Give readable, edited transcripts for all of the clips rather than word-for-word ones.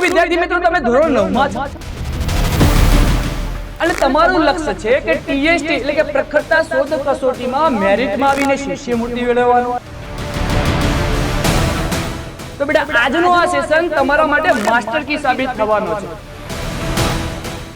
શું વિદ્યાર્થી મિત્રો તમે ધોરણ 9 માં છો અને તમારું લક્ષ્ય છે કે ટીએસટી એટલે કે પ્રખરતા શોધ કસોટીમાં મેરિટમાં આવીને શિષ્યવૃત્તિ મેળવવાનું, તો બેટા આજનો આ સેશન તમારા માટે માસ્ટર કી સાબિત થવાનો છે.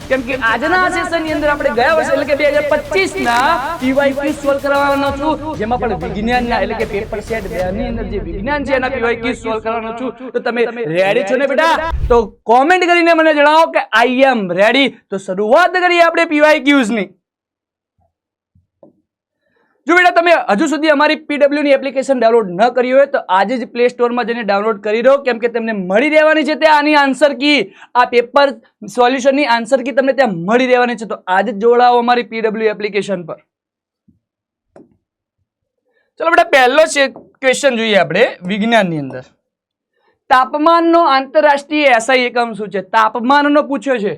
કેમ કે આજના આ સેશનની અંદર આપણે ગયા વર્ષે એટલે કે 2025 ના પીવાયક્યુ સોલ્વ કરવાનો છું, જેમાં પણ વિજ્ઞાનના એટલે કે પેપર સેટ 2 ની અંદર જે વિજ્ઞાન છે એના પીવાયક્યુ સોલ્વ કરવાનો છું. તો તમે રેડી છો ને બેટા? તો કોમેન્ટ કરીને મને જણાવો કે આઈ એમ રેડી. તો શરૂઆત કરીએ આપણે પીવાયક્યુઝ ની. જો બેટા તમે હજુ સુધી અમારી પીડબ્લ્યુ ની એપ્લિકેશન ડાઉનલોડ ન કરી હોય તો આજે જ પ્લે સ્ટોર માં જઈને ડાઉનલોડ કરી દો, કેમ કે તમને મળી રહેવાની છે ત્યાં આની આન્સર કી, આ પેપર સોલ્યુશન ની આન્સર કી તમને ત્યાં મળી રહેવાની છે. તો આજે જ જોડાઓ અમારી પીડબ્લ્યુ એપ્લિકેશન પર. ચલો બેટા પહેલો ક્વેશ્ચન જોઈએ આપણે વિજ્ઞાન ની અંદર. તાપમાનનો આંતરરાષ્ટ્રીય એસઆઈ એકમ શું છે? તાપમાનનો પૂછ્યો છે.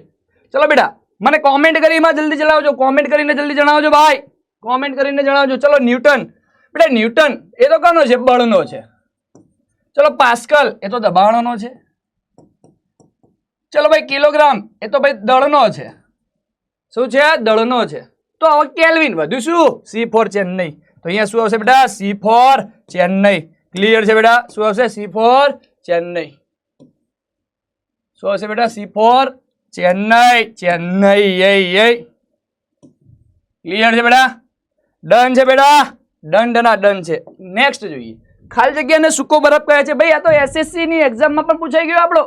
ચલો બેટા મને કોમેન્ટ કરીને જલ્દી જણાવજો, કોમેન્ટ કરીને જલ્દી જણાવજો ભાઈ, કોમેન્ટ કરીને જણાવજો. ચલો ન્યૂટન, બેટા ન્યૂટન એ તો કોનો છે? બળનો છે. ચલો પાસ્કલ એ તો દબાણનો છે. ચલો ભાઈ કિલોગ્રામ એ તો ભાઈ દળનો છે. શું છે? દળનો છે. તો હવે કેલ્વિન વધુ શું? C4 ચેન્નઈ. તો અહીંયા શું આવશે બેટા? C4 ચેન્નઈ. ક્લિયર છે બેટા? શું આવશે? C4 ચેન્નઈ. શું આવશે બેટા? C4 ચેન્નઈ. ચેન્નઈ ક્લિયર છે બેટા? ડન છે બેટા? દંડના ડન છે. નેક્સ્ટ જોઈએ. ખાલી જગ્યાને સૂકો બરફ કહે છે. ભાઈ આ તો એસએસસી ની એક્ઝામમાં પણ પૂછાઈ ગયો આપણો.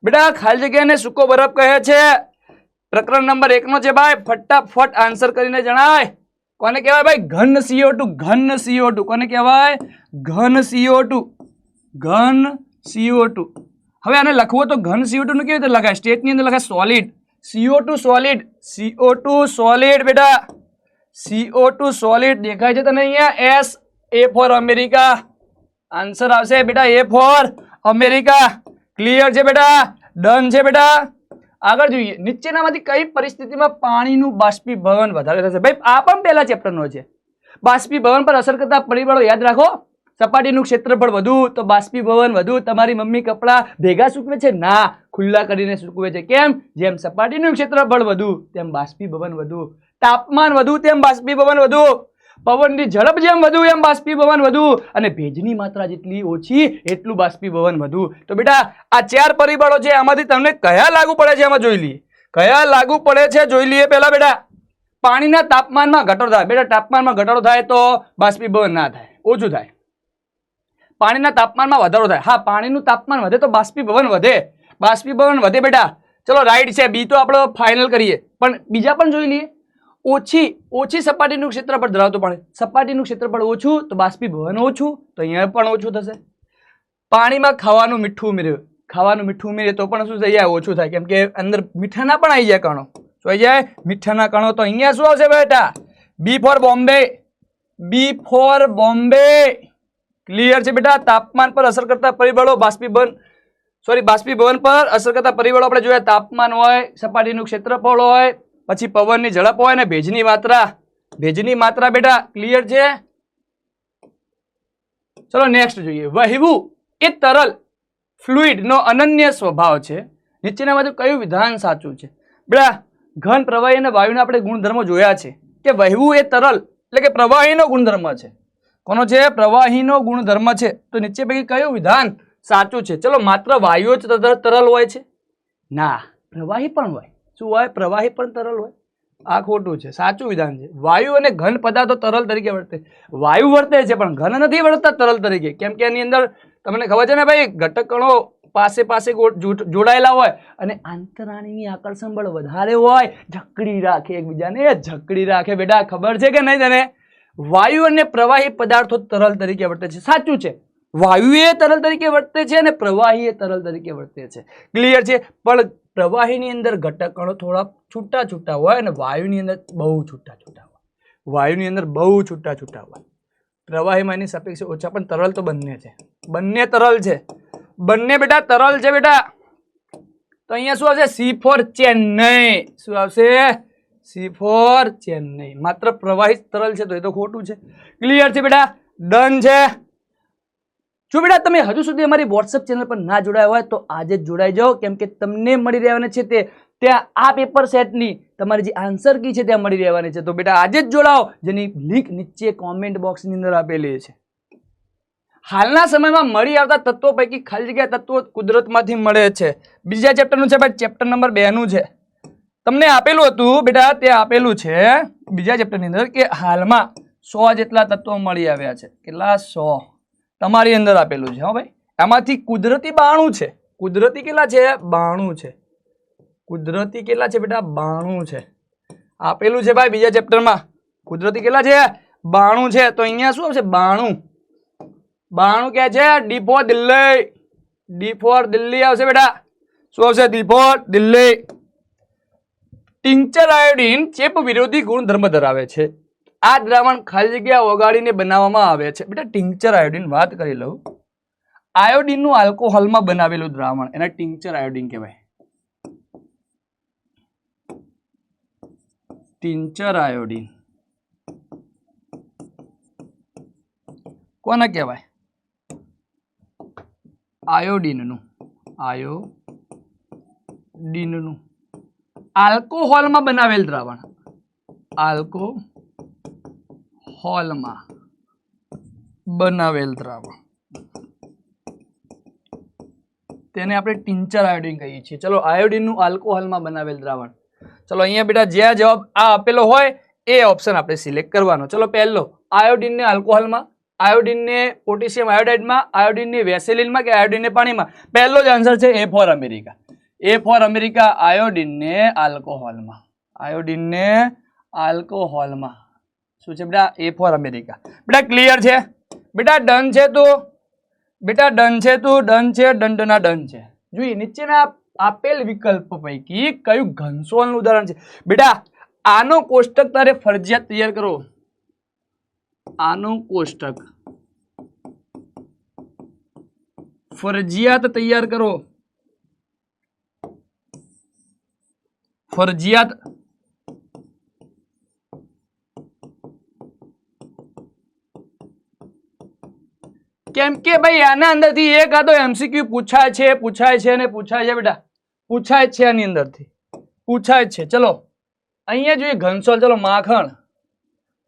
બેટા ખાલી જગ્યાને સૂકો બરફ કહે છે. પ્રકરણ નંબર 1 નો છે ભાઈ. ફટાફટ આન્સર કરીને જણાય. કોને કહેવાય ભાઈ? ઘન CO2. ઘન CO2 કોને કહેવાય? ઘન CO2. ઘન CO2. હવે આને લખવો તો ઘન CO2 નું કેવી રીતે લખાય? સ્ટેટ ની અંદર લખાય solid. CO2 solid. CO2 solid બેટા. CO2 સોલિડ દેખાય છે તને અહીંયા? S A for America. Answer આવશે બેટા A ફોર અમેરિકા. ક્લિયર છે બેટા? ડન છે બેટા? આગળ જોઈએ. નીચેનામાંથી કઈ પરિસ્થિતિમાં પાણીનું બાષ્પીભવન વધારે થશે? ભાઈ આ પણ પહેલા ચેપ્ટરનો છે. બાષ્પીભવન પર અસર કરતા પરિબળો યાદ રાખો. સપાટીનું ક્ષેત્રફળ વધુ તો બાષ્પીભવન વધુ. તમારી મમ્મી કપડાં ભેગા સૂકવે છે? ના, ખુલ્લા કરીને સૂકવે છે. કેમ? જેમ સપાટીનું ક્ષેત્રફળ વધુ તેમ બાષ્પીભવન વધુ. તાપમાન વધુ તેમ બાષ્પીભવન વધુ. પવનની ઝડપ જેમ વધુ એમ બાષ્પીભવન વધુ. અને ભેજની માત્રા જેટલી ઓછી એટલું બાષ્પીભવન વધુ. તો બેટા આ 4 પરિબળો છે, આમાંથી તમને કયા લાગુ પડે છે? એમાં જોઈ લઈએ કયા લાગુ પડે છે. જોઈ લઈએ પહેલા બેટા. પાણીના તાપમાનમાં ઘટાડો થાય. બેટા તાપમાનમાં ઘટાડો થાય તો બાષ્પીભવન ના થાય, ઓછું થાય. પાણીના તાપમાનમાં વધારો થાય. હા, પાણીનું તાપમાન વધે તો બાષ્પીભવન વધે. બાષ્પીભવન વધે બેટા. ચલો રાઈટ છે. બી તો આપણે ફાઇનલ કરીએ, પણ બીજા પણ જોઈ લઈએ. ઓછી સપાટીનું ક્ષેત્રફળ ધરાવતું પાણી. સપાટીનું ક્ષેત્રફળ ઓછું તો બાષ્પીભવન ઓછું, તો અહીંયા પણ ઓછું થશે. પાણીમાં ખાવાનું મીઠું ઉમેર્યું. ખાવાનું મીઠું ઉમેરીએ તો પણ શું થઈ જાય? ઓછું થાય. કેમ કે અંદર મીઠાના પણ આવી જાય કણો. શું આવી જાય? મીઠાના કણો. તો અહીંયા શું આવશે બેટા? બી ફોર બોમ્બે. બી ફોર બોમ્બે. ક્લિયર છે બેટા? તાપમાન પર અસર કરતા પરિબળો બાષ્પીભવન પર અસર કરતા પરિબળો આપણે જોયા. તાપમાન હોય, સપાટીનું ક્ષેત્રફળ હોય, પછી પવનની ઝડપ હોય ને ભેજની માત્રા. ભેજની માત્રા બેટા. ક્લિયર છે? ચલો નેક્સ્ટ જોઈએ. વહેવું એ તરલ ફ્લુઇડ નો અનન્ય સ્વભાવ છે. નીચેનામાંથી કયું વિધાન સાચું છે? બેટા ઘન, પ્રવાહી અને વાયુના આપણે ગુણધર્મો જોયા છે કે વહેવું એ તરલ એટલે કે પ્રવાહીનો ગુણધર્મ છે. કોનો છે? પ્રવાહીનો ગુણધર્મ છે. તો નીચે પૈકી કયું વિધાન સાચું છે? ચલો માત્ર વાયુ જ તરલ હોય છે? ના, પ્રવાહી પણ હોય. શું હોય? પ્રવાહી પણ તરલ હોય. આ ખોટું છે. સાચું વિધાન છે વાયુ અને ઘન પદાર્થો તરલ તરીકે વર્તે. વાયુ વર્તે છે પણ ઘન નથી વર્તતા તરલ તરીકે. કેમ કે એની અંદર તમને ખબર છે ને ભાઈ, ઘટક કણો પાસે જોડાયેલા હોય અને આંતરાણીની આકર્ષણ બળ વધારે હોય, જકડી રાખે એકબીજાને, જકડી રાખે. બેટા ખબર છે કે નહીં તને? વાયુ અને પ્રવાહી પદાર્થો તરલ તરીકે વર્તે છે. સાચું છે. વાયુ એ તરલ તરીકે વર્તે છે અને પ્રવાહી એ તરલ તરીકે વર્તે છે. ક્લિયર છે? પણ પ્રવાહીની અંદર ઘટક કણો થોડા છૂટા છૂટા હોય અને વાયુની અંદર બહુ છૂટા છૂટા હોય. વાયુની અંદર બહુ છૂટા છૂટા હોય. પ્રવાહીમાં એની સાપેક્ષે ઓછા, પણ તરલ તો બંને છે. બંને તરલ છે. બંને બેટા તરલ છે બેટા. તો અહીંયા શું આવશે? C4 ચેન્નઈ. શું આવશે? C4 ચેન્નઈ. માત્ર પ્રવાહી તરલ છે તો એ તો ખોટું છે. ક્લિયર છે બેટા? ડન છે. જો બેટા તમે હજુ સુધી અમારી વોટ્સએપ ચેનલ પર ના જોડાયા હોય તો આજે જ જોડાઈ જાઓ, કેમ કે તમને મળી રહેવાના છે તે ત્યાં આ પેપર સેટની તમારી જે આન્સર કી છે ત્યાં મળી રહેવાની છે. તો બેટા આજે જ જોડાઓ, જેની લિંક નીચે કોમેન્ટ બોક્સની અંદર આપેલી છે. હાલના સમયમાં મળી આવતા તત્વો પૈકી ખાલી જગ્યા તત્વો કુદરતમાંથી મળે છે. બીજા ચેપ્ટરનું છે ભાઈ, ચેપ્ટર નંબર 2 નું છે. તમને આપેલું હતું બેટા, તે આપેલું છે બીજા ચેપ્ટરની અંદર કે હાલમાં 100 જેટલા તત્વો મળી આવ્યા છે. કેટલા? 100 તમારી અંદર આપેલું છે. હા ભાઈ, એમાંથી કુદરતી 92 છે. કુદરતી કેટલા છે? 92 છે. કુદરતી કેટલા છે બેટા? 92 છે. આપેલું છે ભાઈ બીજા ચેપ્ટરમાં. કુદરતી કેટલા છે? 92 છે. તો અહીંયા શું આવશે? 92. 92 ક્યાં છે? D for Delhi. D for Delhi આવશે બેટા. શું આવશે? D for Delhi. Tincture iodine ચેપ વિરોધી ગુણધર્મ ધરાવે છે. આ દ્રાવણ ખાલી જગ્યા ઓગાળીને બનાવવામાં આવે છે. બેટા ટિંચર આયોડીન વાત કરી લઉં. આયોડીનનું આલ્કોહોલમાં બનાવેલું દ્રાવણ એને ટિંચર આયોડીન કહેવાય. ટિંચર આયોડીન કોને કહેવાય? આયોડીનનું. આયોડીનનું આલ્કોહોલમાં બનાવેલ દ્રાવણ. આલ્કોહોલમાં બનાવેલ દ્રાવણ તેને આપણે ટિંચર આયોડીન કહીએ છીએ. ચલો, આયોડીનનું આલ્કોહોલમાં બનાવેલ દ્રાવણ. ચલો અહીંયા બેટા જ્યાં જવાબ આ આપેલો હોય એ ઓપ્શન આપણે સિલેક્ટ કરવાનો. ચલો પહેલો, આયોડીનને આલ્કોહોલમાં, આયોડીનને પોટેશિયમ આયોડાઇડમાં, આયોડીનને વેસેલિનમાં કે આયોડીનને પાણીમાં. પહેલો જ આન્સર છે એ ફોર અમેરિકા. એ ફોર અમેરિકા, આયોડીનને આલ્કોહોલમાં. આયોડીનને આલ્કોહોલમાં. શું છે બેટા? એ ફોર અમેરિકા. બેટા ક્લિયર છે? બેટા ડન છે તું? બેટા ડન છે તું? ડન છે, દંડના ડન છે. જોઈએ નીચેના આપેલ વિકલ્પ પૈકી કયું ઘનસોલનું ઉદાહરણ છે? બેટા આનો કોષ્ટક તારે ફરજિયાત તૈયાર કરો. આનું કોષ્ટક ફરજિયાત તૈયાર કરો. ફરજિયાત. કેમ કે ભાઈ આના અંદરથી એક આ તો એમસીક્યુ પૂછાય છે ને પૂછાય છે બેટા. પૂછાય છે આની અંદરથી. પૂછાય છે. ચલો અહીંયા જોઈએ ઘનસોલ. ચલો માખણ.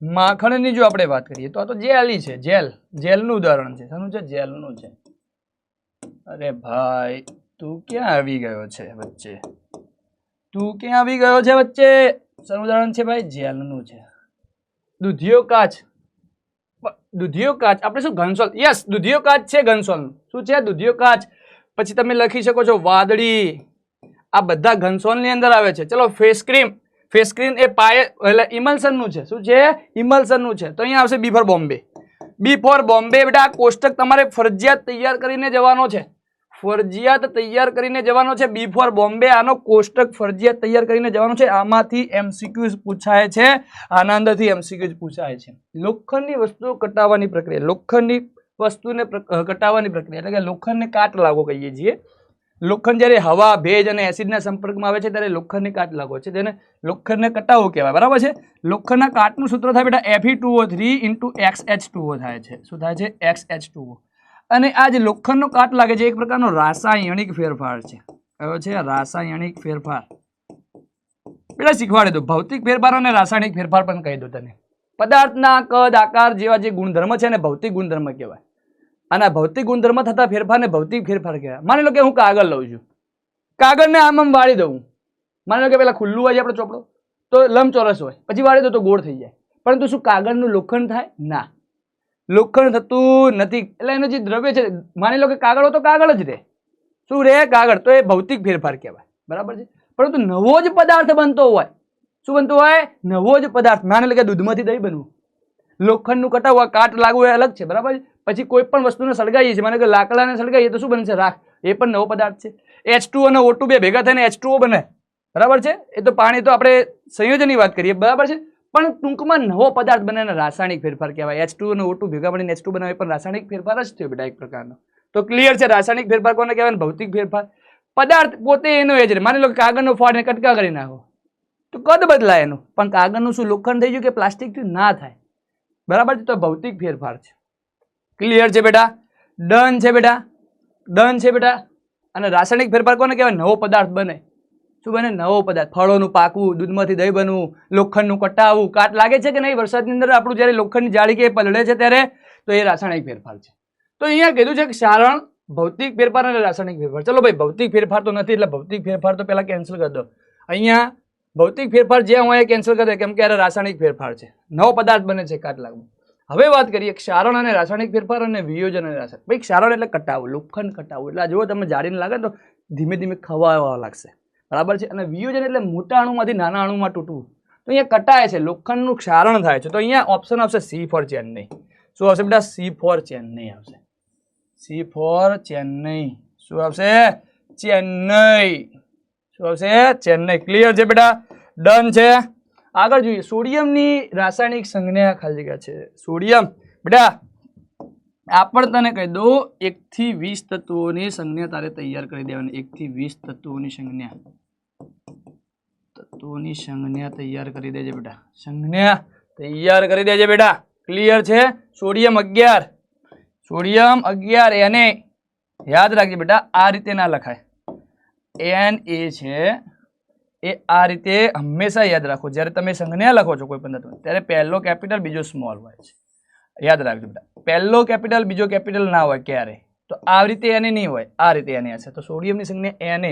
માખણની જો આપણે વાત કરીએ તો આ તો જેલી છે. જેલનું ઉદાહરણ છે. શાનું છે? જેલનું છે. અરે ભાઈ તું ક્યાં આવી ગયો છે વચ્ચે? તું ક્યાં આવી ગયો છે વચ્ચે? શાનું ઉદાહરણ છે ભાઈ? જેલનું છે. દૂધિયો કાચ. દૂધિયો કાચ આપણે શું ઘનસોલ? યસ, દૂધિયો કાચ છે ઘનસોલનું. શું છે? દૂધિયો કાચ. પછી તમે લખી શકો છો વાદળી. આ બધા ઘનસોલની અંદર આવે છે. ચલો ફેસ ક્રીમ. ફેસ ક્રીમ એ પાય એટલે ઇમલ્સનનું છે. શું છે? ઇમલ્સનનું છે. તો અહીંયા આવશે બી ફોર બોમ્બે. બી ફોર બોમ્બે. બેટા કોષ્ટક તમારે ફરજિયાત તૈયાર કરીને જવાનો છે. ફરજિયાત તૈયાર કરીને જવાનો છે. બી ફોર બોમ્બે. આનો કોષ્ટક ફરજિયાત તૈયાર કરીને જવાનો છે. આમાંથી એમસીક્યુઝ પૂછાય છે. આના અંદરથી એમસીક્યુઝ પૂછાય છે. લોખંડની વસ્તુઓ કટાવવાની પ્રક્રિયા. લોખંડની વસ્તુને કટાવવાની પ્રક્રિયા એટલે કે લોખંડને કાટ લાગો કહીએ છીએ. લોખંડ જ્યારે હવા, ભેજ અને એસિડના સંપર્કમાં આવે છે ત્યારે લોખંડને કાટ લાગો છે. તેને લોખંડને કટાવવું કહેવાય. બરાબર છે? લોખંડના કાટનું સૂત્ર થાય બેટા Fe2O3 × XH2O થાય છે. શું થાય છે? XH2O. અને આ જે લોખંડનો કાટ લાગે છે એક પ્રકારનો રાસાયણિક ફેરફાર છે. કયો છે? રાસાયણિક ફેરફાર. બેટા શીખવાડે દો. ભૌતિક ફેરફાર અને રાસાયણિક ફેરફાર પણ કહી દો તને. પદાર્થના કદ, આકાર જેવા જે ગુણધર્મ છે ને ભૌતિક ગુણધર્મ કહેવાય. આના ભૌતિક ગુણધર્મ થતા ફેરફારને ભૌતિક ફેરફાર કહેવાય. માની લો કે હું કાગળ લઉં છું. કાગળને આમ વાળી દઉં. માની લો કે પેલા ખુલ્લું હોય છે આપણો ચોપડો તો લંબચોરસ હોય, પછી વાળી દો તો ગોળ થઈ જાય. પરંતુ શું કાગળનું લોખંડ થાય? ના, લોખંડ થતું નથી. એટલે એનું જે દ્રવ્ય છે, માની લો કે કાગળ હોય તો કાગળ જ રહે. શું રહે? કાગળ. તો એ ભૌતિક ફેરફાર કહેવાય. બરાબર છે? પરંતુ નવો જ પદાર્થ બનતો હોય. શું બનતો હોય? નવો જ પદાર્થ. માની લો કે દૂધમાંથી દહીં બનવું. લોખંડનું કટાવવા, કાટ લાગવું એ અલગ છે. બરાબર છે? પછી કોઈ પણ વસ્તુને સળગાવીએ છીએ, માનો કે લાકડાને સળગાવીએ તો શું બનશે? રાખ. એ પણ નવો પદાર્થ છે. H2O અને O2 બે ભેગા થઈને H2O બને. બરાબર છે? એ તો પાણી તો આપણે સંયોજનની વાત કરીએ. બરાબર છે? પણ ટૂંકમાં નવો પદાર્થ બને અને રાસાયણિક ફેરફાર કહેવાય. H2O અને O2 ભેગા મળીને H2 બનાવે પણ રાસાયણિક ફેરફાર જ થયો બેટા એક પ્રકારનો. તો ક્લિયર છે? રાસાયણિક ફેરફાર કોને કહેવાય? ભૌતિક ફેરફાર. પદાર્થ પોતે એનો એ જ રહે. માની લો કે કાગળનો ફાડીને કટકા કરી નાખો તો કદ બદલાય એનું, પણ કાગળનું શું લોખંડ થઈ ગયું કે પ્લાસ્ટિક થયું? ના થાય. બરાબર છે? તો ભૌતિક ફેરફાર છે. ક્લિયર છે બેટા? ડન છે બેટા, ડન છે બેટા. અને રાસાયણિક ફેરફાર કોને કહેવાય? નવો પદાર્થ બને. શું બને? નવો પદાર્થ. ફળોનું પાકવું, દૂધમાંથી દહીં બનવું, લોખંડનું કટાવવું. કાટ લાગે છે કે નહીં? વરસાદની અંદર આપણું જ્યારે લોખંડની જાળી કે પલળે છે ત્યારે, તો એ રાસાયણિક ફેરફાર છે. તો અહીંયા કીધું છે કે ક્ષારણ, ભૌતિક ફેરફાર અને રાસાયણિક ફેરફાર. ચલો ભાઈ, ભૌતિક ફેરફાર તો નથી એટલે ભૌતિક ફેરફાર તો પેલા કેન્સલ કરી દો. અહીંયા ભૌતિક ફેરફાર જ્યાં હોય એ કેન્સલ કરી દે, કેમ કે આ રાસાયણિક ફેરફાર છે. નવો પદાર્થ બને છે કાટ લાગવું. હવે વાત કરીએ ક્ષારણ અને રાસાયણિક ફેરફાર અને વિયોજન અને રાસાયણિક. ભાઈ ક્ષારણ એટલે કટાવું, લોખંડ કટાવું. એટલે આ જુઓ તમે જાડીને લાગે તો ધીમે ધીમે ખવાવા લાગશે, બરાબર છે. અને વિયોજન એટલે મોટા અણુમાંથી નાના અણુમાં તૂટવું. તો અહીંયા કટાય છે, લોખંડનું ક્ષારણ થાય છે. તો અહીંયા ઓપ્શન આવશે સી ફોર ચેન્નઈ. શું આવશે બેટા? સી ફોર ચેન્નઈ આવશે. C for Chennai. શું આવશે? ચેન્નઈ. શું આવશે? ચેન્નઈ. ક્લિયર છે બેટા? ડન છે. આગળ જોઈએ સોડિયમની રાસાયણિક સંજ્ઞા ખાલી જગ્યા છે. સોડિયમ બેટા આપણ તને કહી દો 1 થી 20 તત્વોની સંજ્ઞા તારે તૈયાર કરી દેવાની. 1 થી 20 તત્વોની સંજ્ઞા તૈયાર કરી દેજે બેટા. સંજ્ઞા તૈયાર કરી દેજે બેટા. ક્લિયર છે? સોડિયમ 11, સોડિયમ 11 એને યાદ રાખજે બેટા. આ રીતે ના લખાય. Na છે એ આ રીતે હંમેશા યાદ રાખો. જ્યારે તમે સંજ્ઞા લખો છો કોઈ પણ તત્વ ત્યારે પહેલો કેપિટલ બીજો સ્મોલ હોય છે. યાદ રાખજો બેટા. પહેલો કેપિટલ બીજો કેપિટલ ના હોય ક્યારે. તો આ રીતે એને નહીં હોય, આ રીતે એને હશે. તો સોડિયમની સંજ્ઞા Na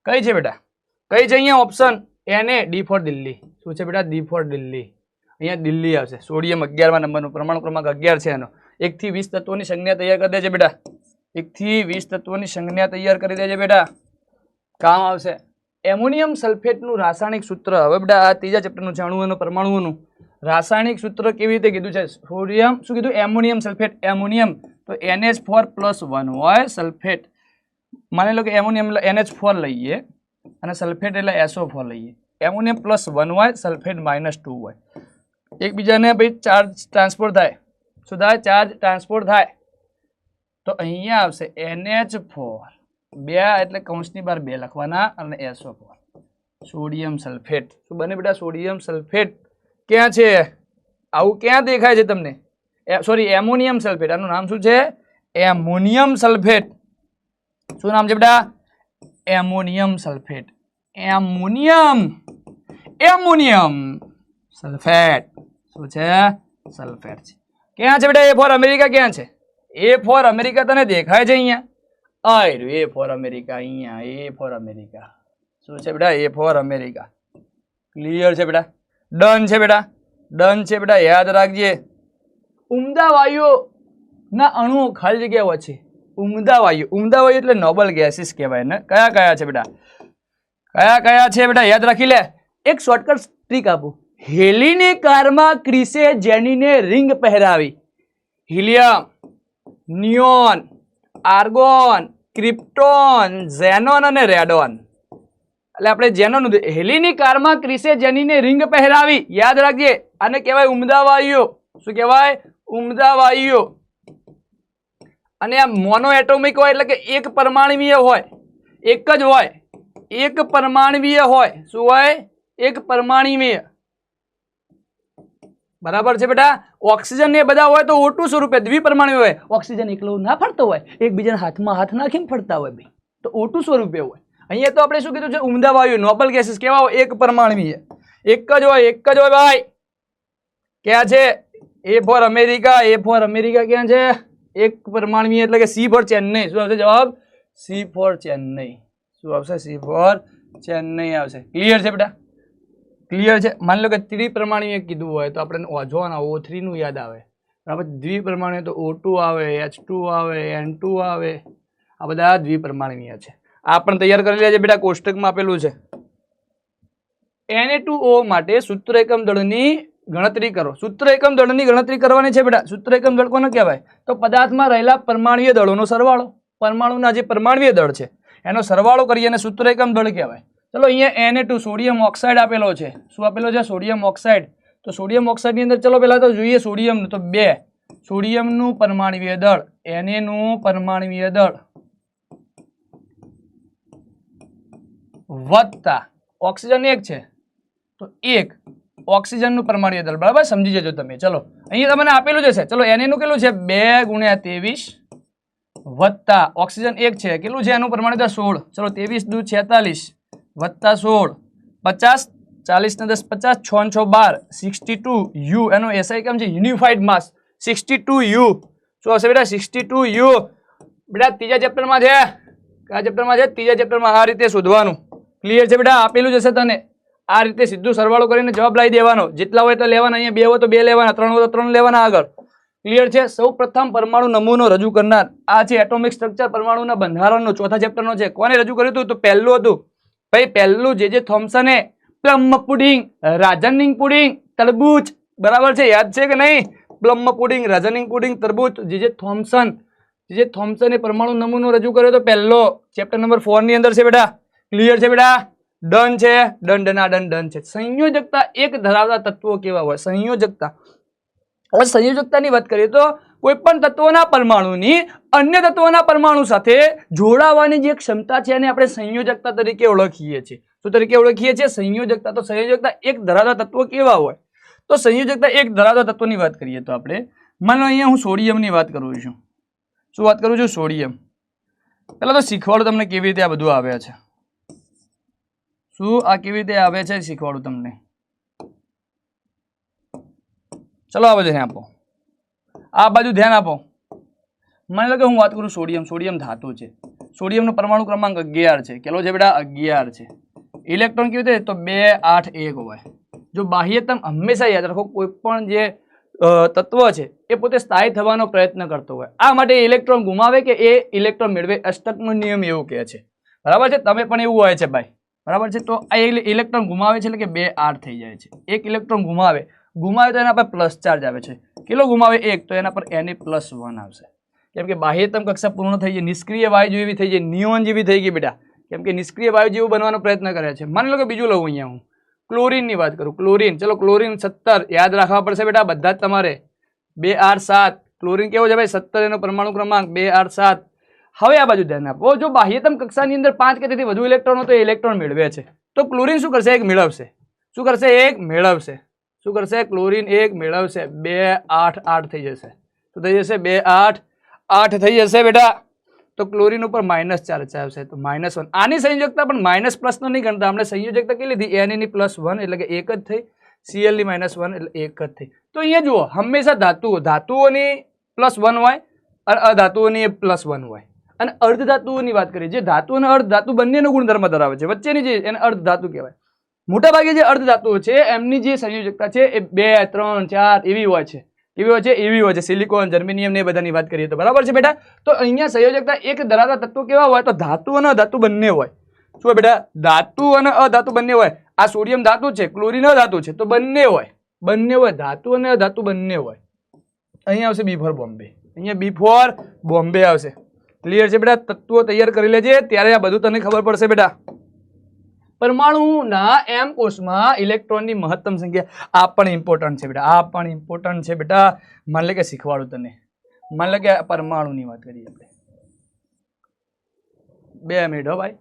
કઈ છે બેટા? કઈ છે અહીંયા option? Na. D for Delhi. શું છે બેટા? D for Delhi. અહીંયા દિલ્હી આવશે. સોડિયમ 11મા નંબરનું પરમાણુ ક્રમાંક 11 છે એનો. 1 થી 20 તત્વોની સંજ્ઞા તૈયાર કરી દેજે બેટા. 1 થી 20 તત્વોની સંજ્ઞા તૈયાર કરી દેજે બેટા. કામ આવશે. એમોનિયમ સલ્ફેટનું રાસાયણિક સૂત્ર. હવે બેટા આ ત્રીજા ચેપ્ટરનું છે, અણુ અને પરમાણુઓનું રાસાયણિક સૂત્ર કેવી રીતે કીધું છે? સોડિયમ શું કીધું? Ammonium sulphate. એમોનિયમ તો NH4+1 હોય. સલ્ફેટ માની લો કે એમોનિયમ NH4 લઈએ અને સલ્ફેટ એટલે SO4 લઈએ. એમોનિયમ +1 હોય, સલ્ફેટ -2 હોય. એકબીજાને ભાઈ ચાર્જ ટ્રાન્સફર થાય. શું થાય? ચાર્જ ટ્રાન્સફર થાય. તો અહીંયા આવશે NH4 2 એટલે કૌંસની બહાર 2 લખવાના અને SO4 સોડિયમ સલ્ફેટ. શું બને બેટા? Sodium sulphate. ક્યાં છે આવું? ક્યાં દેખાય છે તમને? Sorry, ammonium sulphate. આનું નામ શું છે? Ammonium sulphate. શું નામ છે બેટા? Ammonium sulphate. Ammonium sulphate. શું છે? સલ્ફેટ છે. ક્યાં છે બેટા? એ ફોર અમેરિકા ક્યાં છે? એ ફોર અમેરિકા તને દેખાય છે અહીંયા? એ ફોર અમેરિકા અહીંયા. એ ફોર અમેરિકા. શું છે બેટા? એ ફોર અમેરિકા. ક્લિયર છે બેટા? ડન છે બેટા? ડન છે બેટા? યાદ રાખજે. ઉમદા વાયુઓ ના અણુઓ ખાલી જગ્યા છે. ઉમદા વાયુ એટલે નોબલ ગેસીસ કહેવાય ને. કયા કયા છે બેટા? કયા કયા છે બેટા? યાદ રાખી લે. એક શોર્ટકટ ટ્રીક આપું. હેલીની કારમાં ક્રિસે જેનીને રિંગ પહેરાવી. Helium, neon, argon, krypton, xenon અને રેડોન. એટલે આપણે જેનોન, હેલીની કારમાં ક્રિસે જેનીને રિંગ પહેરાવી. યાદ રાખજે. આને કહેવાય ઉમદા વાયુઓ. શું કહેવાય? ઉમદા વાયુઓ. અને આ મોનો એટોમિક હોય એટલે કે એક પરમાણુવીય હોય. એક જ હોય. એક પરમાણુવીય હોય. શું હોય? એક પરમાણુવીય. બરાબર છે બેટા? ઓક્સિજન એ બધા હોય તો O2 સ્વરૂપે દ્વિપરમાણુ હોય. ઓક્સિજન એકલો ના ફરતો હોય, એકબીજાના હાથમાં હાથ નાખીને ફરતા હોય ભાઈ, તો O2 સ્વરૂપે હોય. અહીંયા તો આપણે શું કીધું છે? ઉમદા વાયુ, નોબલ ગેસીસ કેવા હોય? એક પરમાણુવીય. એક જ હોય, એક જ હોય ભાઈ. ક્યાં છે? એ ફોર અમેરિકા. એ ફોર અમેરિકા ક્યાં છે? એક પરમાણુવીય એટલે કે સી ફોર ચેન્નઈ. શું આવશે જવાબ? C for Chennai. શું આવશે? સી ફોર ચેન્નઈ આવશે. ક્લિયર છે બેટા? ક્લિયર છે? માની લો કે ત્રિપરમાણુય કીધું હોય તો આપણે ઓઝોન O3 નું યાદ આવે. બરાબર? દ્વિપરમાણુય તો O2 આવે, H2 આવે, N2 આવે. આ બધા દ્વિપરમાણુય છે. આ પણ તૈયાર કરી લેજે બેટા. કોષ્ટકમાં આપેલું છે. Na2O માટે સૂત્ર એકમ દળની ગણતરી કરો. સૂત્ર એકમ દળની ગણતરી કરવાની છે બેટા. સૂત્ર એકમ દળ કોને કહેવાય? તો પદાર્થમાં રહેલા પરમાણુય દળોનો સરવાળો. પરમાણુના જે પરમાણુય દળ છે એનો સરવાળો કરી અને સૂત્ર એકમ દળ કહેવાય. ચલો અહીંયા Na2 સોડિયમ ઓક્સાઇડ આપેલો છે. શું આપેલો છે? Sodium oxide. તો સોડિયમ ઓક્સાઇડની અંદર ચલો પહેલા તો જોઈએ સોડિયમનું. તો 2 સોડિયમનું પરમાણુય દળ, Na નું પરમાણુય દળ વત્તા ઓક્સિજન 1 છે તો 1 ઓક્સિજનનું પરમાણુય દળ. બરાબર? સમજી જજો તમે. ચલો અહીંયા તમને આપેલું જ છે. ચલો Na નું કેટલું છે? 2 × 23 વત્તા ઓક્સિજન 1 છે, કેટલું છે એનું પરમાણુ 16, ચલો 23 દુ 46 વત્તા 16 50 40 ને 10 50 6 ને 6 12 62 યુ, એનો એસઆઈ કેમ છે યુનિફાઈડ માસ 62 યુ. શું હશે બેટા 62 યુ. બેટા ત્રીજા ચેપ્ટરમાં છે, કયા ચેપ્ટરમાં છે? ત્રીજા ચેપ્ટરમાં. આ રીતે શોધવાનું. ક્લિયર છે બેટા? આપેલું જ હશે તને, આ રીતે સીધું સરવાળો કરીને જવાબ લાવી દેવાનો. જેટલા હોય તો લેવાના, અહીંયા 2 હોય તો 2 લેવાના, 3 હોય તો 3 લેવાના. આગળ ક્લિયર છે? સૌ પ્રથમ પરમાણુ નમૂનો રજૂ કરનાર આ છે એટોમિક સ્ટ્રક્ચર, પરમાણુના બંધારણનો ચોથા ચેપ્ટરનો છે. કોને રજૂ કર્યું હતું? તો પહેલું હતું ભાઈ, પહેલું જે થોમ્સને પ્લમ પુડિંગ, રાઝનિંગ પુડિંગ, તરબૂચ, બરાબર છે? યાદ છે કે નહીં? પ્લમ પુડિંગ, રાઝનિંગ પુડિંગ, તરબૂચ, જે થોમ્સને પરમાણુ નમૂનો રજૂ કર્યો તો પહેલો, ચેપ્ટર નંબર 4 ની અંદર છે બેટા. ક્લિયર છે બેટા? ડન છે, ડન છે. સંયોજકતા એક ધરાવતા તત્વો કેવા હોય? સંયોજકતા, હવે સંયોજકતાની વાત કરીએ તો કોઈ પણ તત્વોના પરમાણુની અન્ય તત્વોના પરમાણુ સાથે જોડાવાની જે ક્ષમતા છે એને આપણે સંયોજકતા તરીકે ઓળખીએ છીએ. શું તરીકે ઓળખીએ છીએ? સંયોજકતા. તો સંયોજકતા એક ધરાવતા તત્વો કેવા હોય? તો સંયોજકતા એક ધરાવતા તત્વની વાત કરીએ તો આપણે માનો અહીંયા હું સોડિયમની વાત કરું છું. શું વાત કરું છું? સોડિયમ. પહેલા તો શીખવાડું તમને કેવી રીતે આ બધું આવે છે. શું આ કેવી રીતે આવે છે શીખવાડું તમને. ચલો આ બાજુ ધ્યાન આપો, આ બાજુ ધ્યાન આપો. માની લો કે હું વાત કરું સોડિયમ. સોડિયમ ધાતુ છે. સોડિયમનો પરમાણુ ક્રમાંક 11 છે. કેટલો છે બેટા? 11 છે. ઇલેક્ટ્રોન કેવી રીતે? તો 2 8 1 હોય. જો બાહ્યતમ હંમેશા યાદ રાખો, કોઈ પણ જે તત્વ છે એ પોતે સ્થાયી થવાનો પ્રયત્ન કરતો હોય, આ માટે ઇલેક્ટ્રોન ગુમાવે કે એ ઇલેક્ટ્રોન મેળવે, અષ્ટકનો નિયમ એવું કહે છે. બરાબર છે? તમે પણ એવું હોય છે ભાઈ, બરાબર છે? તો આ ઇલેક્ટ્રોન ગુમાવે છે એટલે કે 2 8 થઈ જાય છે. એક ઇલેક્ટ્રોન ગુમાવે તો એના પર પ્લસ ચાર્જ આવે છે. કેટલો ગુમાવે? 1, તો એના પર Na+1 આવશે. કેમ કે બાહ્યતમ કક્ષા પૂર્ણ થઈ જાય, નિષ્ક્રિય વાયુ જેવી થઈ જાય, નિયોન જેવી થઈ ગઈ બેટા. કેમ કે નિષ્ક્રિય વાયુ જેવું બનવાનો પ્રયત્ન કરે છે. માની લો કે બીજું લઉં અહીંયા હું ક્લોરીનની વાત કરું. ક્લોરીન, ચલો ક્લોરીન 17 યાદ રાખવા પડશે બેટા બધા જ તમારે. 2 8 7 ક્લોરીન કેવો છે ભાઈ? 17 એનો પરમાણુ ક્રમાંક 2 8 7. હવે આ બાજુ ધ્યાન આપો, જો બાહ્યતમ કક્ષાની અંદર 5 કે તેથી વધુ ઇલેક્ટ્રોનો તો ઇલેક્ટ્રોન મેળવે છે, તો ક્લોરીન શું કરશે? 1 મેળવશે. શું કરશે? 1 મેળવશે. શું કરશે? ક્લોરીન 1 મેળવશે. 2 8 8 થઈ જશે. શું થઈ જશે? 2 8 8 થઈ જશે બેટા. તો ક્લોરીન ઉપર -4 આવશે, તો -1. આની સંયોજકતા પણ માઇનસ પ્લસ નો નહીં ગણતા, આપણે સંયોજકતા કેટલી લીધી? Na ની +1 એટલે કે 1 જ થઈ, Cl ની -1 એટલે 1 જ થઈ. તો અહીંયા જુઓ, હંમેશા ધાતુઓની +1 હોય અને અધાતુઓની +1 હોય. અને અર્ધધાતુઓની વાત કરીએ, જે ધાતુ અને અર્ધધાતુ બંનેનો ગુણધર્મ ધરાવે છે, વચ્ચેની જે એને અર્ધધાતુ કહેવાય. મોટા ભાગે જે અર્ધધાતુઓ છે એમની જે સંયોજકતા છે એ 2 3 4 એવી હોય છે. કેવી હોય છે? એવી હોય છે. સિલિકોન, જર્મેનિયમ ને બધાની વાત કરીએ તો, બરાબર છે બેટા? તો અહીંયા સંયોજકતા એક ધરાવતા તત્વો કેવા હોય? તો ધાતુ અને અધાતુ બંને હોય. શું બેટા? ધાતુ અને અધાતુ બંને હોય. આ સોડિયમ ધાતુ છે, ક્લોરીન અધાતુ છે, તો બંને હોય. બંને હોય, ધાતુ અને અધાતુ બંને હોય. અહીંયા આવશે B4 બોમ્બે. અહીંયા B4 બોમ્બે આવશે. ક્લિયર છે બેટા? તત્વો તૈયાર કરી લેજે, ત્યારે આ બધું તને ખબર પડશે બેટા. પરમાણુના m કોષમાં ઇલેક્ટ્રોનની મહત્તમ સંખ્યા, આ પણ ઇમ્પોર્ટન્ટ છે બેટા. આ પણ ઇમ્પોર્ટન્ટ છે બેટા. માની લે કે શીખવાડું તને. માની લે કે પરમાણુની વાત કરીએ આપણે. 2 મિનિટ હો ભાઈ.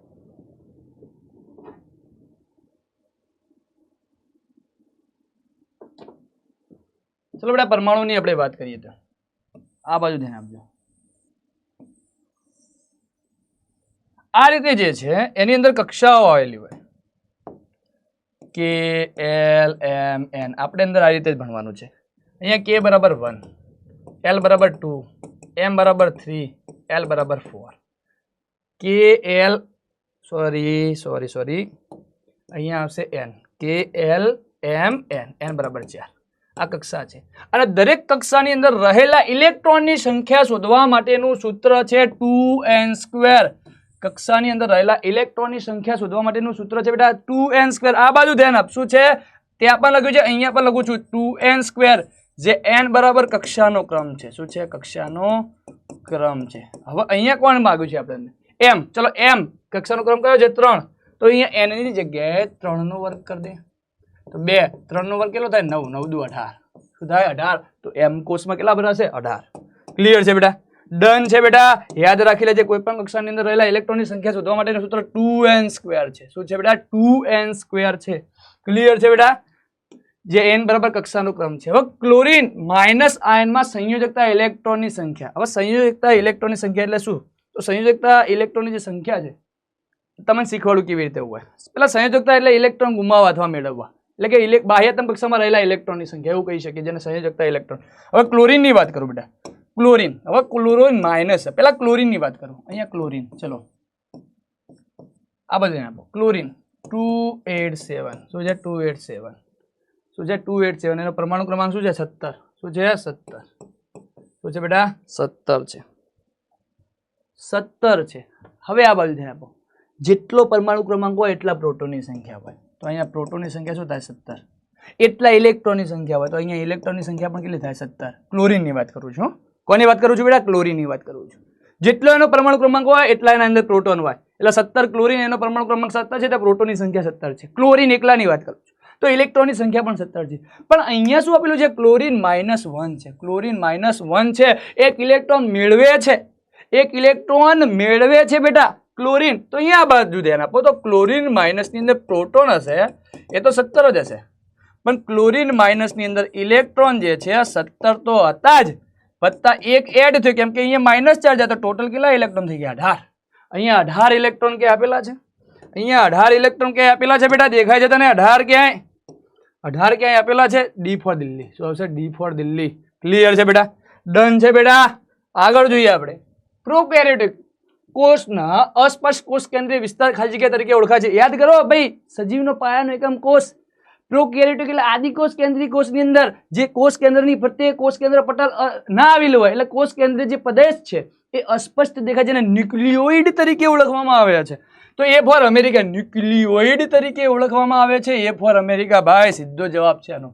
ચલો બેટા પરમાણુની આપણે વાત કરીએ તો આ બાજુ ધ્યાન આપજો. આ રીતે જે છે એની અંદર કક્ષાઓ આવેલી હોય, K L M N. આપણે અંદર આ રીતે જ ભણવાનું છે. અહીંયા K બરાબર 1, L બરાબર 2, M બરાબર 3, L બરાબર 4. K L સોરી અહીંયા આવશે N. K L M N, N બરાબર 4. આ કક્ષા છે અને દરેક કક્ષાની અંદર રહેલા ઇલેક્ટ્રોનની સંખ્યા શોધવા માટેનું સૂત્ર છે 2n². કક્ષાની અંદર રહેલા ઇલેક્ટ્રોનની સંખ્યા શોધવા માટેનું સૂત્ર છે બેટા 2n². આ બાજુ ધ્યાન આપ. શું છે? ત્યાં પણ લખ્યું છે, અહીંયા પણ લખું છું 2n², જે n બરાબર કક્ષાનો ક્રમ છે. શું છે? કક્ષાનો ક્રમ છે. હવે અહીંયા કોણ માંગ્યું છે આપણને? m. ચલો m કક્ષાનો ક્રમ કયો છે? 3. તો અહીંયા n ની જગ્યાએ 3 નો વર્ગ કરી દે, તો 2 3 નો વર્ગ કેટલો થાય? 9. 9 દુ 18. શું થાય? 18. તો m કોષમાં કેટલા ભરાશે? 18. ક્લિયર છે બેટા? ડન છે બેટા? યાદ રાખી લેજે, કોઈ પણ કક્ષાની અંદર રહેલા ઇલેક્ટ્રોનની સંખ્યા શોધવા માટેનું સૂત્ર 2n² છે. શું છે બેટા? 2n² છે. ક્લિયર છે બેટા? જે n બરાબર કક્ષાનો ક્રમ છે. હવે ક્લોરીન માઇનસ આયનમાં સંયોજકતા ઇલેક્ટ્રોનની સંખ્યા. હવે સંયોજકતા ઇલેક્ટ્રોનની સંખ્યા એટલે શું? તો સંયોજકતા ઇલેક્ટ્રોનની જે સંખ્યા છે તમને શીખવાડું કેવી રીતે હોય. પેલા સંયોજકતા એટલે ઇલેક્ટ્રોન ગુમાવવા અથવા મેળવવા, એટલે કે બાહ્યતમ કક્ષામાં રહેલા ઇલેક્ટ્રોનની સંખ્યા એવું કહી શકીએ, જેને સંયોજકતા ઇલેક્ટ્રોન. હવે ક્લોરીનની વાત કરું બેટા, ક્લોરીન. હવે ક્લોરીન માઇનસ, પેલા ક્લોરીનની વાત કરું. અહીંયા ક્લોરીન, ચલો આ બધું આપો. ક્લોરીન 287, શું છે 287, શું છે 287, એનો પરમાણુ ક્રમાંક શું છે 17, શું છે 17, શું છે બેટા 17 છે, 17 છે. હવે આ બાજુ ધ્યાન આપો, જેટલો પરમાણુ ક્રમાંક હોય એટલા પ્રોટોનની સંખ્યા હોય. તો અહીંયા પ્રોટોનની સંખ્યા શું થાય 17. એટલા ઇલેક્ટ્રોનની સંખ્યા હોય તો અહીંયા ઇલેક્ટ્રોનની સંખ્યા પણ કેટલી થાય 17. ક્લોરીનની વાત કરું છું. કોની વાત કરું છું બેટા? ક્લોરીનની વાત કરું છું. જેટલો એનો પરમાણુ ક્રમાંક હોય એટલા એના અંદર પ્રોટોન હોય, એટલે 17 ક્લોરીન, એનો પરમાણુ ક્રમાંક 17 છે, તો પ્રોટોનની સંખ્યા 17 છે. ક્લોરીન એકલાની વાત કરું છું તો ઇલેક્ટ્રોનની સંખ્યા પણ 17 છે. પણ અહીંયા શું આપેલું છે? ક્લોરીન -1 છે. ક્લોરીન -1 છે, એક ઇલેક્ટ્રોન મેળવે છે, એક ઇલેક્ટ્રોન મેળવે છે બેટા ક્લોરીન. તો અહીંયા આ બાજુ ધ્યાન આપો, તો ક્લોરીન માઇનસની અંદર પ્રોટોન હશે એ તો 17 જ હશે, પણ ક્લોરીન માઇનસની અંદર ઇલેક્ટ્રોન જે છે 17 તો હતા જ, વત્તા એક એડ થયો, કેમ કે અહીંયા માઇનસ ચાર્જ હતો. ટોટલ કેટલા ઇલેક્ટ્રોન થઈ ગયા? 18. અહીંયા 18 ઇલેક્ટ્રોન ક્યાં આપેલા છે? અહીંયા 18 ઇલેક્ટ્રોન ક્યાં આપેલા છે બેટા? દેખાય છે તને 18 ક્યાંય? 18 ક્યાંય આપેલા છે? D for Delhi. શું આવશે? D for Delhi. ક્લિયર છે બેટા? ડન છે બેટા? આગળ જોઈએ આપણે. પ્રોકેરિયોટિક કોષના અસ્પષ્ટ કોષ કેન્દ્રીય વિસ્તાર ખાલી જગ્યા તરીકે ઓળખાય છે. યાદ કરો ભાઈ, સજીવનો પાયાનો એકમ કોષ. પ્રોકેરિયોટિક એટલે આદિકોષ કેન્દ્રીય કોષની અંદર જે કોષ કેન્દ્રની ફરતે કોષ કેન્દ્ર પટલ ના આવેલું હોય, એટલે કોષ કેન્દ્રીય જે પ્રદેશ છે એ અસ્પષ્ટ દેખાય છે, અને ન્યુક્લિયોઇડ તરીકે ઓળખવામાં આવે છે. તો એ ફોર અમેરિકા, ન્યુક્લિયોઇડ તરીકે ઓળખવામાં આવે છે. એ ફોર અમેરિકા ભાઈ સીધો જવાબ છે આનો.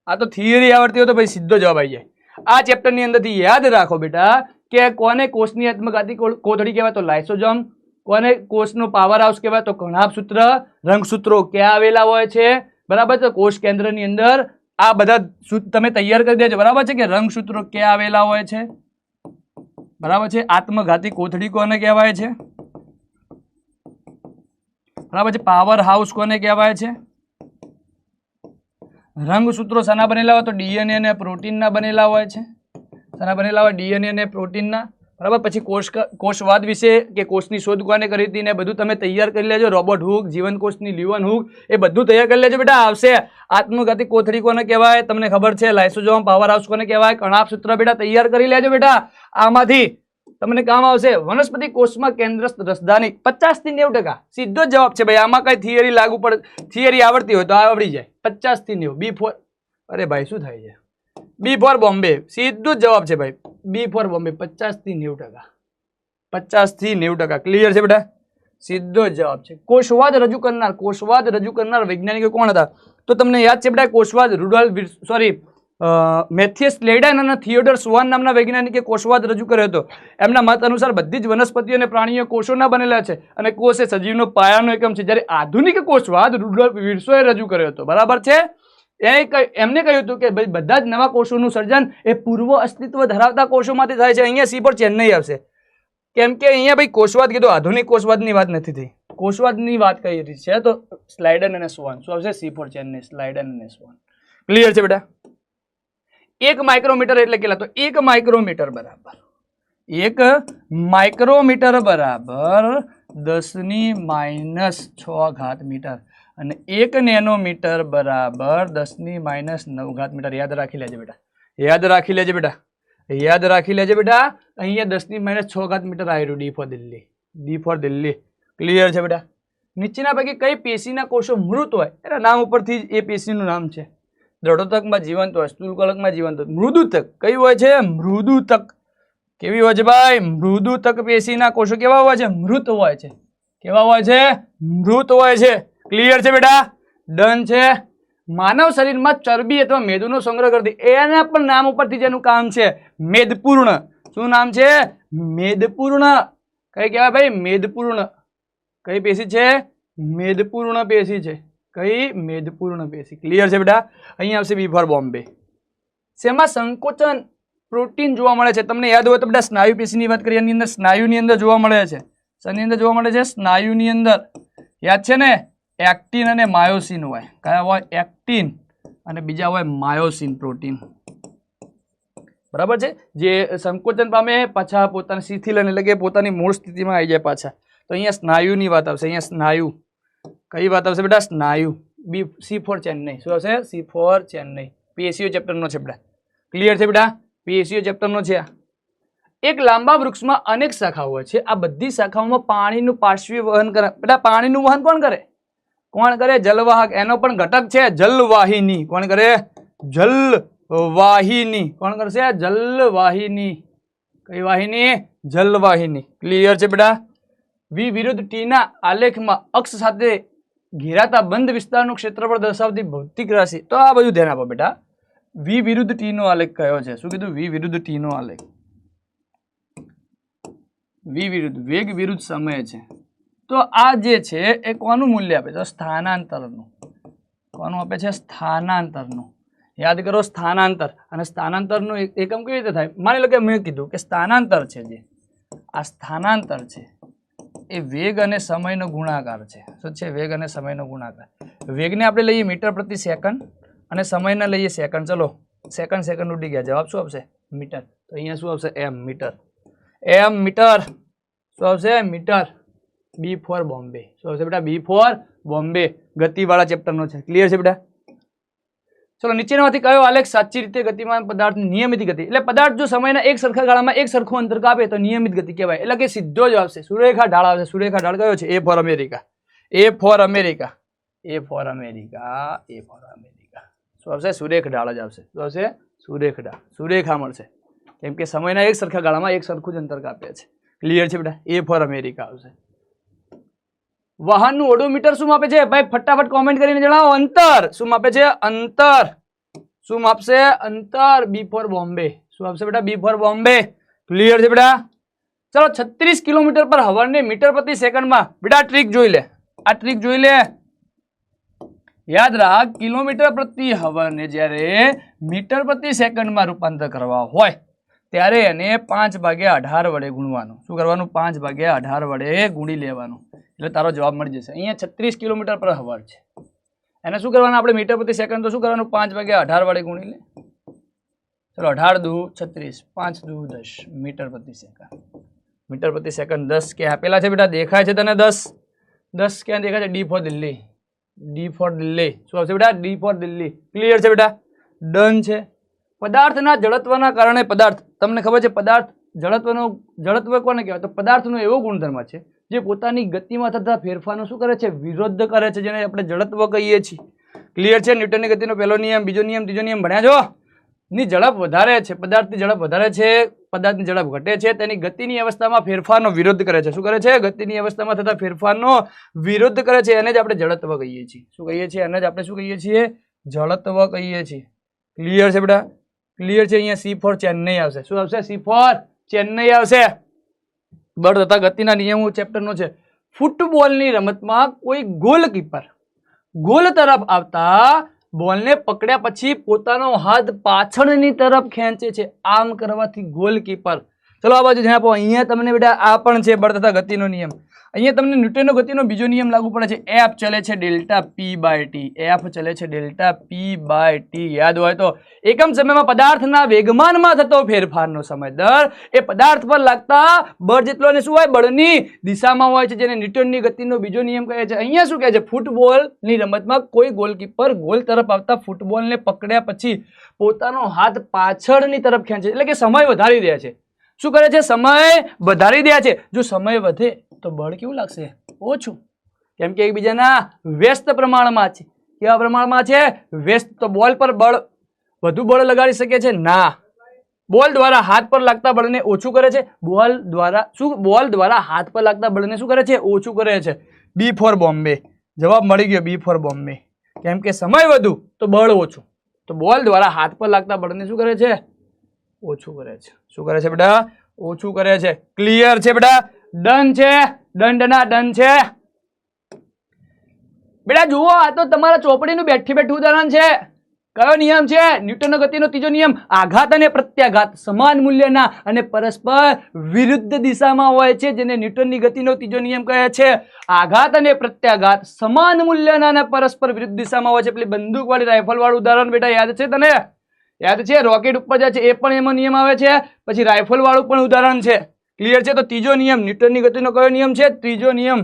આ તો થિયરી આવડતી હોય તો ભાઈ સીધો જવાબ આવી જાય. આ ચેપ્ટરની અંદરથી યાદ રાખો બેટા કે કોને કોષની આત્મઘાતી કોથળી કહેવાય? તો લાઇસોસોમ. કોને કોષનો પાવર હાઉસ કહેવાય? તો કણાભસૂત્ર. રંગસૂત્રો ક્યાં આવેલા હોય છે? બરાબર છે, કોષ કેન્દ્રની અંદર. આ બધા તમે તૈયાર કરી દેજો. બરાબર છે કે રંગસૂત્રો ક્યાં આવેલા હોય છે? બરાબર છે. આત્મઘાતી કોથળી કોને કહેવાય છે? બરાબર છે. પાવર હાઉસ કોને કહેવાય છે? રંગસૂત્રો શાના બનેલા હોય? તો DNA અને પ્રોટીનના બનેલા હોય છે. શાના બનેલા હોય? DNA અને પ્રોટીનના. બરાબર. પછી કોષવાદ વિશે કે કોષની શોધ કોને કરી હતી ને બધું તમે તૈયાર કરી લેજો. રોબર્ટ હુક, જીવનકોષની લ્યુવન હુક, એ બધું તૈયાર કરી લેજો બેટા. આવશે. આત્મઘાતી કોથળી કોને કહેવાય? તમને ખબર છે. લાઇસોસોમ. પાવર હાઉસ કોને કહેવાય? કણાભસૂત્ર. બેટા તૈયાર કરી લેજો બેટા. આમાંથી તમને કામ આવશે. વનસ્પતિ કોષમાં કેન્દ્રસ્થ રસધાની 50 થી 90%. સીધો જ જવાબ છે ભાઈ. આમાં કઈ થિયરી લાગુ પડે, થિયરી આવડતી હોય તો આવડી જાય. 50 થી 90. બી ફોર, અરે ભાઈ શું થાય છે? બી ફોર બોમ્બે. સીધો જ જવાબ છે ભાઈ. બી ફોર બોમ્બે. 50 થી 90%. 50 થી 90%. ક્લિયર છે બેટા? સીધો જ જવાબ છે. કોષવાદ રજૂ કરનાર, કોષવાદ રજૂ કરનાર વૈજ્ઞાનિકો કોણ હતા? તો તમને યાદ છે બેટા, કોષવાદ રૂડોલ્ફ મેથિયસ લેડન અને થિયોડર સ્વાન નામના વૈજ્ઞાનિકે કોષવાદ રજૂ કર્યો હતો. એમના મત અનુસાર બધી જ વનસ્પતિઓ અને પ્રાણીઓ કોષોના બનેલા છે અને કોષ એ સજીવનો પાયાનો એકમ છે. જ્યારે આધુનિક કોષવાદ રૂડોલ્ફ વિર્સોએ રજૂ કર્યો હતો. બરાબર છે. એમને કહ્યું હતું કે ભાઈ બધા જ નવા કોષોનું સર્જન એ પૂર્વ અસ્તિત્વ ધરાવતા કોષોમાંથી થાય છે. અહીંયા સી પર ચેન્નઈ આવશે, કેમ કે અહીંયા ભાઈ કોષવાદ કીધું, આધુનિક કોષવાદની વાત નથી થઈ. કોષવાદની વાત કઈ રહી છે? તો સ્લાઇડન અને સ્વાન. શું આવશે? સી ફોર ચેન્નઈ, સ્લાઇડન અને સ્વાન. ક્લિયર છે બેટા? 1 માઇક્રોમીટર એટલે કેટલા? તો 1 માઇક્રોમીટર બરાબર 1 માઇક્રોમીટર બરાબર 10⁻⁶ મીટર અને 1 નેનોમીટર બરાબર 10⁻⁹ મીટર. યાદ રાખી લેજે બેટા. યાદ રાખી લેજે બેટા. યાદ રાખી લેજે બેટા. અહીંયા 10⁻⁶ મીટર આવ્યું. D for Delhi. D for Delhi. Clear છે બેટા? નીચેના પૈકી કઈ પેશીના કોષો મૃત હોય? એના નામ ઉપરથી જ એ પેશીનું નામ છે. દ્રઢોતકમાં જીવંત હોય, સ્થૂલકલકમાં જીવંત હોય. મૃદુતક કઈ હોય છે? મૃદુતક. કેવી હોય છે ભાઈ? મૃદુતક પેશીના કોષો કેવા હોય છે? મૃત હોય છે. કેવા હોય છે? મૃત હોય છે. ક્લિયર છે બેટા? ડન છે. માનવ શરીરમાં ચરબી અથવા મેદનો સંગ્રહ કરતી એના પણ નામ ઉપરથી જેનું કામ છે મેદપૂર્ણ. શું નામ છે? મેદપૂર્ણ. કઈ કહેવાય ભાઈ? મેદપૂર્ણ. કઈ પેશી છે? મેદપૂર્ણ પેશી છે. કઈ? મેદપૂર્ણ પેશી. ક્લિયર છે બેટા? અહીંયા આવશે બી ફોર બોમ્બે. શેમાં સંકોચન પ્રોટીન જોવા મળે છે? તમને યાદ હોય તો બેટા સ્નાયુ પેશીની વાત કરીએ. એની અંદર સ્નાયુની અંદર જોવા મળે છે. શેની અંદર જોવા મળે છે? સ્નાયુની અંદર. યાદ છે ને? એક્ટિન અને માયોસિન હોય. કયા હોય? એક્ટિન અને બીજા હોય માયોસિન પ્રોટીન, બરાબર છે, જે સંકોચન પામે પાછા પોતાની શિથિલન એટલે કે પોતાની મૂળ સ્થિતિમાં આવી જાય પાછા. તો અહીંયા સ્નાયુની વાત આવશે. અહીંયા સ્નાયુ કઈ વાત આવશે બેટા? સ્નાયુ. C4 ચેન્નઈ. શું આવશે? C4 ચેન્નઈ. પેશીઓ ચેપ્ટરનો છે બેટા. ક્લિયર છે બેટા? પેશીઓ ચેપ્ટરનો છે. એક લાંબા વૃક્ષમાં અનેક શાખાઓ હોય છે. આ બધી શાખાઓમાં પાણીનું પાર્શ્વીય વહન કરે. બેટા પાણીનું વહન કોણ કરે? કોણ કરે? જલવાહક. એનો પણ ઘટક છે જલવાહિની. કોણ કરે? જલવાહિની. કોણ કરશે? જલવાહિની. કઈ વાહિની? જલવાહિની. ક્લિયર છે બેટા? V વિરુદ્ધ T ના આલેખમાં અક્ષ સાથે ઘેરાતા બંધ વિસ્તારનું ક્ષેત્રફળ દર્શાવતી ભૌતિક રાશિ. તો આ બધું ધ્યાન આપો બેટા. V વિરુદ્ધ T નો આલેખ કયો છે? શું કીધું? V વિરુદ્ધ T નો આલેખ. V વિરુદ્ધ વેગ વિરુદ્ધ સમય છે. તો આ જે છે એ કોનું મૂલ્ય આપે છે? સ્થાનાંતરનું. કોનું આપે છે? સ્થાનાંતરનું. યાદ કરો સ્થાનાંતર. અને સ્થાનાંતરનું એકમ કેવી રીતે થાય? માની લો કે મેં કીધું કે સ્થાનાંતર છે, જે આ સ્થાનાંતર છે એ વેગ અને સમયનો ગુણાકાર છે. શું છે? વેગ અને સમયનો ગુણાકાર. વેગને આપણે લઈએ મીટર પ્રતિ સેકન્ડ અને સમયને લઈએ સેકન્ડ. ચલો સેકન્ડ ઉડી ગયા. જવાબ શું આવશે? મીટર. તો અહીંયા શું આવશે? M meter. M meter. શું આવશે? મીટર. B for Bombay. શું આવશે બેટા? B for Bombay. ગતિવાળા ચેપ્ટરનો છે. ક્લિયર છે બેટા? ચલો નીચેનામાંથી કયો આલેખ સાચી રીતે ગતિમાન પદાર્થ નિયમિત ગતિ? એટલે પદાર્થ જો સમયના એક સરખા ગાળામાં એક સરખું અંતર કાપે તો નિયમિત ગતિ કહેવાય. એટલે કે સીધો જ આવશે. સુરેખા ઢાળ આવશે. સુરેખા ઢાળ કયો છે? A for America. A for America. A for America. A for America. શું આવશે? સુરેખ ઢાળ જ આવશે. શું આવશે? સુરેખ ઢાળ. સુરેખા મળશે. કેમ કે સમયના એક સરખા ગાળામાં એક સરખું જ અંતર કાપે છે. ક્લિયર છે બેટા? A ફોર અમેરિકા આવશે. વાહનનું ઓડોમીટર શું માપે છે? ભાઈ ફટાફટ કોમેન્ટ કરીને જણાવો. અંતર શું માપે છે? અંતર. શું માપશે? અંતર. B for Bombay. શું આપશે બેટા? B for Bombay. ક્લિયર છે બેટા? ચલો 36 કિલોમીટર પર હવાને મીટર પ્રતિ સેકન્ડમાં. બેટા ટ્રીક જોઈ લે. આ ટ્રીક જોઈ લે. યાદ રાખ, કિલોમીટર પ્રતિ હવાને જ્યારે મીટર પ્રતિ સેકન્ડમાં રૂપાંતર કરવા હોય ત્યારે એને 5/18 વડે ગુણવાનું. શું કરવાનું? 5/18 વડે ગુણી લેવાનું. એટલે તારો જવાબ મળી જશે. અહીંયા 36 કિલોમીટર પર હવર છે. એને શું કરવાનું? આપણે મીટર પ્રતિ સેકન્ડ તો શું કરવાનું? 5/18 વડે ગુણી લે. ચલો 18 દુ 36, 5 દુ 10 મીટર પ્રતિ સેકન્ડ. મીટર પ્રતિ સેકન્ડ 10 ક્યાં આપેલા છે બેટા? દેખાય છે તને 10? 10 ક્યાં દેખાય છે? D for Delhi. D for Delhi. શું આવશે બેટા? D for Delhi. ક્લિયર છે બેટા? ડન છે. પદાર્થના જડત્વના કારણે પદાર્થ, તમને ખબર છે પદાર્થ જડત્વ કોને કહેવાય? તો પદાર્થનો એવો ગુણધર્મ છે જે પોતાની ગતિમાં થતા ફેરફારનો શું કરે છે? વિરોધ કરે છે, જેને આપણે જડત્વ કહીએ છીએ. ક્લિયર છે? ન્યૂટનની ગતિનો પહેલો નિયમ, બીજો નિયમ, ત્રીજો નિયમ ભણ્યા છો? ની ઝડપ વધારે છે, પદાર્થની ઝડપ વધારે છે, પદાર્થની ઝડપ ઘટે છે, તેની ગતિની અવસ્થામાં ફેરફારનો વિરોધ કરે છે. શું કરે છે? ગતિની અવસ્થામાં થતા ફેરફારનો વિરોધ કરે છે. એને જ આપણે જડત્વ કહીએ છીએ. શું કહીએ છીએ? એને જ આપણે શું કહીએ છીએ? જડત્વ કહીએ છીએ. ક્લિયર છે બેટા? ક્લિયર છે? અહીંયા C ફોર ચેન્નઈ આવશે. શું આવશે? C ફોર ચેન્નઈ આવશે. બળ તથા ગતિના નિયમો ચેપ્ટરનો છે. ફૂટબોલની રમતમાં કોઈ ગોલકીપર ગોલ તરફ આવતા બોલને પકડ્યા પછી પોતાનો હાથ પાછળની તરફ ખેંચે છે. આમ કરવાથી ગોલકીપર. ચલો આ બાજુ ધ્યાન આપો. અહીંયા તમને બેટા આ પણ છે બળ તથા ગતિનો નિયમ. અહીંયા તમને ન્યૂટનનો ગતિનો બીજો નિયમ લાગુ પડે છે. F ચલે છે ડેલ્ટા P/T. F ચલે છે ડેલ્ટા P/T. યાદ હોય તો એકમ સમયમાં પદાર્થના વેગમાનમાં થતો ફેરફારનો સમય દર એ પદાર્થ પર લાગતા બળ જેટલો ને શું હોય? બળની દિશામાં હોય છે, જેને ન્યૂટનની ગતિનો બીજો નિયમ કહે છે. અહીંયા શું કહે છે? ફૂટબોલની રમતમાં કોઈ ગોલકીપર ગોલ તરફ આવતા ફૂટબોલને પકડ્યા પછી પોતાનો હાથ પાછળની તરફ ખેંચે, એટલે કે સમય વધારી દે છે. શું કરે છે? સમય વધારી દે છે. જો સમય વધે તો બળ કેવું લાગશે? ઓછું. કેમ કે એકબીજાના વ્યસ્ત પ્રમાણમાં છે. કેવા પ્રમાણમાં છે? વ્યસ્ત. તો બોલ પર બળ વધુ બળ લગાડી શકે છે? ના. બોલ દ્વારા હાથ પર લાગતા બળને ઓછું કરે છે. બોલ દ્વારા હાથ પર લાગતા બળને શું કરે છે? ઓછું કરે છે. B for Bombay. જવાબ મળી ગયો. B for Bombay. કેમ કે સમય વધુ તો બળ ઓછું. તો બોલ દ્વારા હાથ પર લાગતા બળને શું કરે છે? ઓછું કરે છે. શું કરે છે બેટા? ઓછું કરે છે. ક્લિયર છે બેટા? ડન છે. દંડના ડન છે બેટા. જુઓ, આ તો તમારા ચોપડીનું બેઠી બેઠું ઉદાહરણ છે. કયો નિયમ છે? ન્યૂટનનો ગતિનો ત્રીજો નિયમ. આઘાત અને પ્રત્યાઘાત સમાન મૂલ્યના અને પરસ્પર વિરુદ્ધ દિશામાં હોય છે, જેને ન્યૂટનની ગતિનો ત્રીજો નિયમ કહે છે. આઘાત અને પ્રત્યાઘાત સમાન મૂલ્યના અને પરસ્પર વિરુદ્ધ દિશામાં હોય છે. પેલી બંદૂક વાળી રાઇફલ વાળું ઉદાહરણ બેટા યાદ છે તને? યાદ છે? રોકેટ ઉપર જાય છે એ પણ એમાં નિયમ આવે છે, પછી રાઇફલ વાળું પણ ઉદાહરણ છે. ક્લિયર છે? તો ત્રીજો નિયમ ન્યૂટનની ગતિનો કયો નિયમ છે? ત્રીજો નિયમ.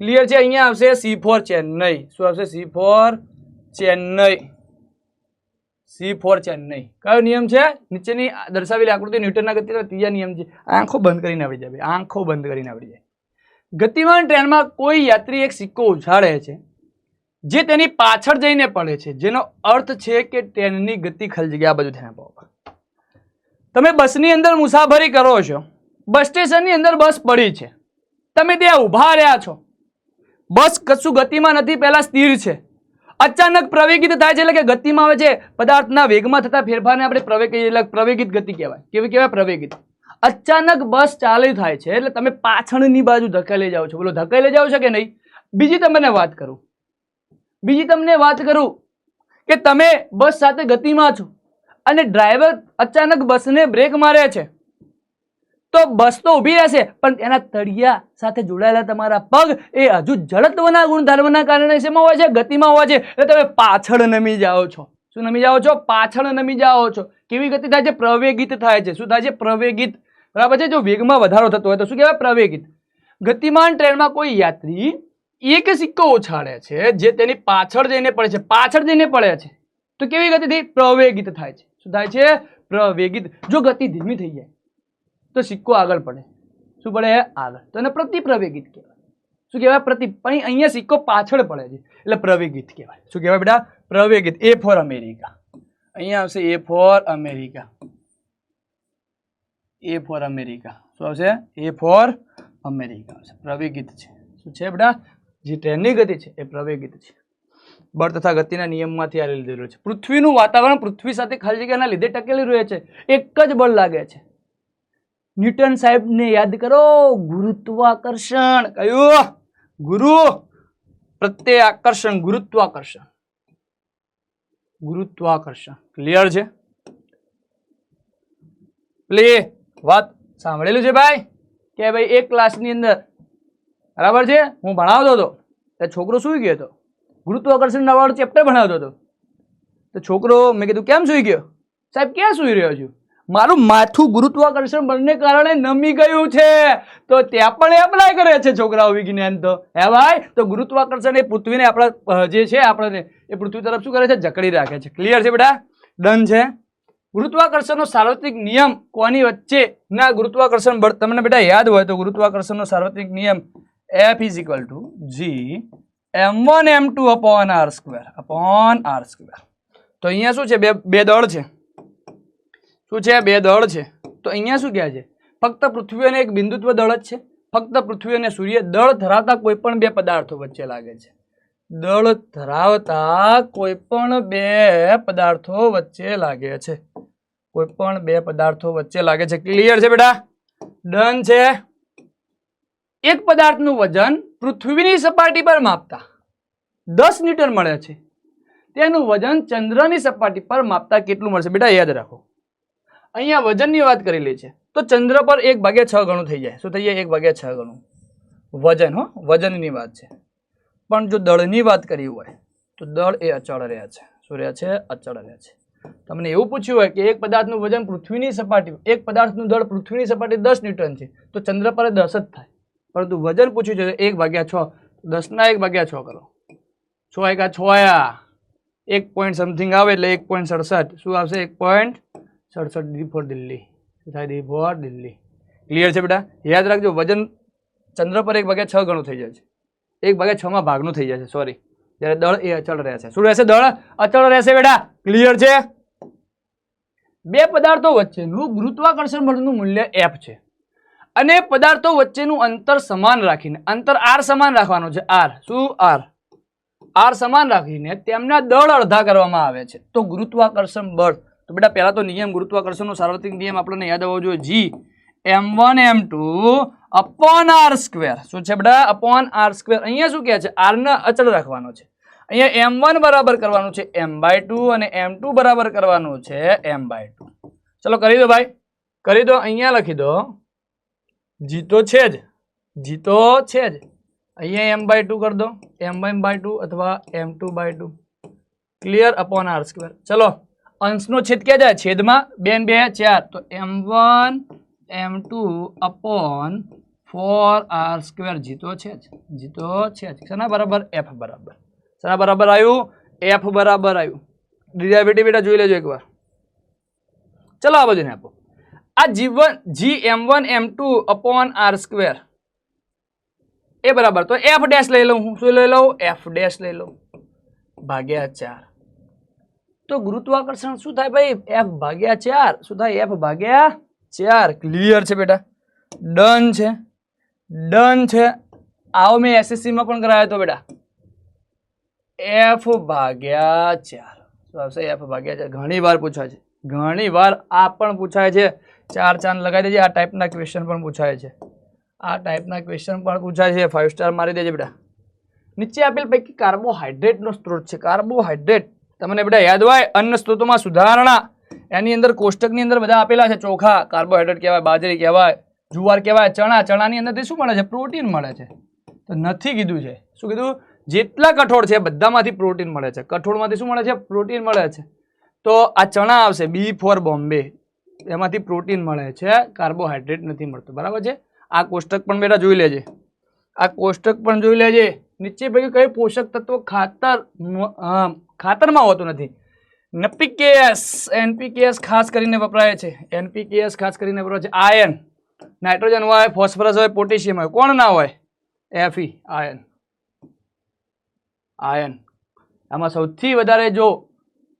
ક્લિયર છે? અહીંયા આવશે C ફોર ચેન્નઈ. શું આવશે? C for Chennai. C for Chennai. કયો નિયમ છે? નીચેની દર્શાવેલી આકૃતિ ન્યૂટનના ગતિનો ત્રીજા નિયમ છે. આંખો બંધ કરીને આવડી જાય. આંખો બંધ કરીને આવડી જાય. ગતિમાન ટ્રેનમાં કોઈ યાત્રી એક સિક્કો ઉછાળે છે જે તેની પાછળ જઈને પડે છે, જેનો અર્થ છે કે ટ્રેનની ગતિ ખલજી ગઈ. આ બધું ધ્યાન આપો. તમે બસની અંદર મુસાફરી કરો છો, બસ સ્ટેશનની અંદર બસ પડી છે, તમે ત્યાં ઊભા રહ્યા છો, બસ કશું ગતિમાં નથી, પહેલા સ્થિર છે, અચાનક પ્રવેગિત થાય છે, એટલે કે ગતિમાં આવે છે. પદાર્થના વેગમાં થતા ફેરફારને આપણે પ્રવેગિત ગતિ કહેવાય. કેવી કહેવાય? પ્રવેગિત. અચાનક બસ ચાલુ થાય છે એટલે તમે પાછળની બાજુ ધકેલી જાઓ છો. બોલો, ધકેલી જાઓ છો કે નહીં? બીજી તમને વાત કરું કે તમે બસ સાથે ગતિમાં છો અને ડ્રાઈવર અચાનક બસને બ્રેક મારે છે, તો બસ તો ઊભી રહેશે, પણ એના તળિયા સાથે જોડાયેલા તમારા પગ એ હજુ જડત્વના ગુણધર્મના કારણે શેમાં હોય છે? ગતિમાં હોય છે. એટલે તમે પાછળ નમી જાઓ છો. શું નમી જાઓ છો? પાછળ નમી જાઓ છો. કેવી ગતિ થાય છે? પ્રવેગિત થાય છે. શું થાય છે? પ્રવેગિત. બરાબર છે? જો વેગમાં વધારો થતો હોય તો શું કહેવાય? પ્રવેગિત. ગતિમાન ટ્રેનમાં કોઈ યાત્રી એક સિક્કો ઉછાળે છે જે તેની પાછળ જઈને પડે છે. પાછળ જઈને પડે છે તો કેવી ગતિથી? પ્રવેગિત થાય છે. શું થાય છે? પ્રવેગિત. જો ગતિ ધીમી થઈ જાય તો સિક્કો આગળ પડે. શું પડે? આગળ. તો એને પ્રતિપ્રવેગિત કહેવાય. શું કહેવાય? પણ અહીંયા સિક્કો પાછળ પડે છે એટલે પ્રવેગિત કહેવાય. શું કહેવાય બેટા? પ્રવેગિત. A for America. અહીંયા આવશે A for America. A for America. શું આવશે? A ફોર અમેરિકા આવશે. પ્રવેગિત છે. શું છે બેટા? જે ટ્રેનની ગતિ છે એ પ્રવેગિત છે. બળ તથા ગતિના નિયમમાંથી આ લીધેલું છે. પૃથ્વીનું વાતાવરણ પૃથ્વી સાથે ખાલી જગ્યાના લીધે ટકેલું રહે છે. એક જ બળ લાગે છે. ન્યૂટન સાહેબને યાદ કરો. ગુરુત્વાકર્ષણ. કયું? ગુરુ પ્રત્યે આકર્ષણ. ગુરુત્વાકર્ષણ. ગુરુત્વાકર્ષણ. ક્લિયર છે? પ્લે વાત સાંભળેલું છે ભાઈ કે ભાઈ એક ક્લાસની અંદર બરાબર છે હું ભણાવતો હતો, એ છોકરો સૂઈ ગયો હતો. ગુરુત્વાકર્ષણ વાળો ચેપ્ટર ભણાવતો હતો તો છોકરો, મેં કીધું કેમ સૂઈ ગયો? સાહેબ ક્યાં સૂઈ રહ્યો છું? મારું માથું ગુરુત્વાકર્ષણ બળને કારણે નમી ગયું છે. તો ત્યાં પણ એપ્લાય કરે છે છોકરાઓ વિજ્ઞાન તો. હે ભાઈ? તો ગુરુત્વાકર્ષણ એ પૃથ્વીને આપણા જે છે આપણને એ પૃથ્વી તરફ શું કરે છે? જકડી રાખે છે. ક્લિયર છે બેટા? ડન છે. ગુરુત્વાકર્ષણનો સાર્વત્રિક નિયમ કોની વચ્ચે ના ગુરુત્વાકર્ષણ બળ તમને બેટા યાદ હોય તો ગુરુત્વાકર્ષણનો સાર્વત્રિક નિયમ F is equal to G m1 m2 upon r square. તો અહીંયા શું છે? બે દળ છે. શું છે? બે દળ છે. તો અહીંયા શું કહે છે? ફક્ત પૃથ્વી અને એક બિંદુત્વ દળ જ છે. ફક્ત પૃથ્વી અને સૂર્ય. દળ ધરાવતા કોઈ પણ બે પદાર્થો વચ્ચે લાગે છે. દળ ધરાવતા કોઈ પણ બે પદાર્થો વચ્ચે લાગે છે. કોઈ પણ બે પદાર્થો વચ્ચે લાગે છે. ક્લિયર છે બેટા? ડન છે. એક પદાર્થનું વજન પૃથ્વીની સપાટી પર માપતા 10 ન્યૂટન મળે છે, તેનું વજન ચંદ્રની સપાટી પર માપતા કેટલું મળશે? બેટા યાદ રાખો, અહીંયા વજનની વાત કરેલી છે તો ચંદ્ર પર 1/6 ગણું થઈ જાય. શું થઈ જાય? 1/6 ગણું વજન. વજનની વાત છે. પણ જો દળની વાત કરી હોય તો દળ એ અચળ રહ્યા છે. શું રહ્યા છે? અચળ રહ્યા છે. તમને એવું પૂછ્યું હોય કે એક પદાર્થનું વજન પૃથ્વીની સપાટી, એક પદાર્થનું દળ પૃથ્વીની સપાટી 10 ન્યૂટન છે તો ચંદ્ર પર 10 જ થાય. પરંતુ વજન પૂછ્યું છે 1/6. 10 ના 1/6 કરો. 6 × 6 આયા 1 પોઈન્ટ સમથિંગ આવે એટલે 1.67. શું આવશે? 1.67. D for Delhi. શું થાય? D for Delhi. ક્લિયર છે બેટા? યાદ રાખજો, વજન ચંદ્ર પર 1/6 ગણું થઈ જાય છે. 1/6 માં ભાગનું થઈ જાય છે. સોરી. જ્યારે દળ એ અચળ રહેશે. શું રહેશે? દળ અચળ રહેશે બેટા. ક્લિયર છે? બે પદાર્થો વચ્ચેનું ગુરુત્વાકર્ષણ બળનું મૂલ્ય F છે અને પદાર્થો વચ્ચેનું અંતર સમાન રાખીને, અંતર r સમાન રાખવાનું છે. r શું? r સમાન રાખીને તેમના દળ અડધા કરવામાં આવે છે તો ગુરુત્વાકર્ષણ બળ. તો બેટા પહેલા તો નિયમ ગુરુત્વાકર્ષણનો સાર્વત્રિક નિયમ આપણને યાદ આવવો જોઈએ. G m1 m2 upon r square. શું છે બેટા? upon r square. અહીંયા શું કહે છે? r ને અચળ રાખવાનો છે અહીંયા m1 બરાબર કરવાનું છે m/2 અને m2 બરાબર કરવાનું છે m/2. ચલો કરી દો ભાઈ, કરી દો. અહીંયા લખી દો g તો છે જ, g તો છે જ. અહીંયા m/2 કરી દો, m1/2 અથવા m2/2 ક્લિયર અપોન r². ચલો અંશનો છેદ ક્યાં જાય? છેદમાં 2 ને 2 4, તો m1 m2 upon 4r². g તો છે જ, g તો છે જ. શેના બરાબર? f બરાબર. શેના બરાબર આવ્યું? f બરાબર આવ્યું. ડેરિવેટિવ બેટા જોઈ લેજો એકવાર. ચલો આ બધું આપો. આ gm1 m2 અપોન r² એ બરાબર, તો f ડેશ લઈ લઉં. હું શું લઈ લઉં? f ડેશ લઈ લઉં ભાગ્યા 4. તો ગુરુત્વાકર્ષણ શું થાય ભાઈ? f ભાગ્યા 4. શું થાય? f ભાગ્યા 4. ક્લિયર છે બેટા? ડન છે, ડન છે. આવો મેં એસએસસી માં પણ કરાયો તો બેટા, f ભાગ્યા 4. શું આવશે? f ભાગ્યા 4. ઘણી વાર પૂછાય છે, ઘણી વાર આ પણ પૂછાય છે. 4 ચાંદ લગાવી દેજે. આ ટાઈપના ક્વેશ્ચન પણ પૂછાય છે, આ ટાઈપના ક્વેશ્ચન પણ પૂછાય છે. 5 સ્ટાર મારી દેજે બેટા. નીચે આપેલ પૈકી કાર્બોહાઈડ્રેટનો સ્ત્રોત છે. કાર્બોહાઈડ્રેટ તમને બેટા યાદ હોય, અન્ન સ્ત્રોતોમાં સુધારણા. એની અંદર કોષ્ટકની અંદર બધા આપેલા છે. ચોખા કાર્બોહાઈડ્રેટ કહેવાય, બાજરી કહેવાય, જુવાર કહેવાય, ચણા. ચણાની અંદરથી શું મળે છે? પ્રોટીન મળે છે. તો નથી કીધું છે. શું કીધું? જેટલા કઠોળ છે બધામાંથી પ્રોટીન મળે છે. કઠોળમાંથી શું મળે છે? પ્રોટીન મળે છે. તો આ ચણા આવશે B ફોર બોમ્બે, એમાંથી પ્રોટીન મળે છે, કાર્બોહાઈડ્રેટ નથી મળતું. બરાબર છે? આ કોષ્ટક પણ બેટા જોઈ લેજે, આ કોષ્ટક પણ જોઈ લેજે. નીચે પૈકી કઈ પોષક તત્વ ખાતરમાં હોતું નથી? NPKs ખાસ કરીને વપરાય છે. NPKs ખાસ કરીને વપરાય છે. આયર્ન, નાઇટ્રોજન હોય, ફોસ્ફરસ હોય, પોટેશિયમ હોય. કોણ ના હોય? Fe, iron. આયર્ન આમાં સૌથી વધારે જો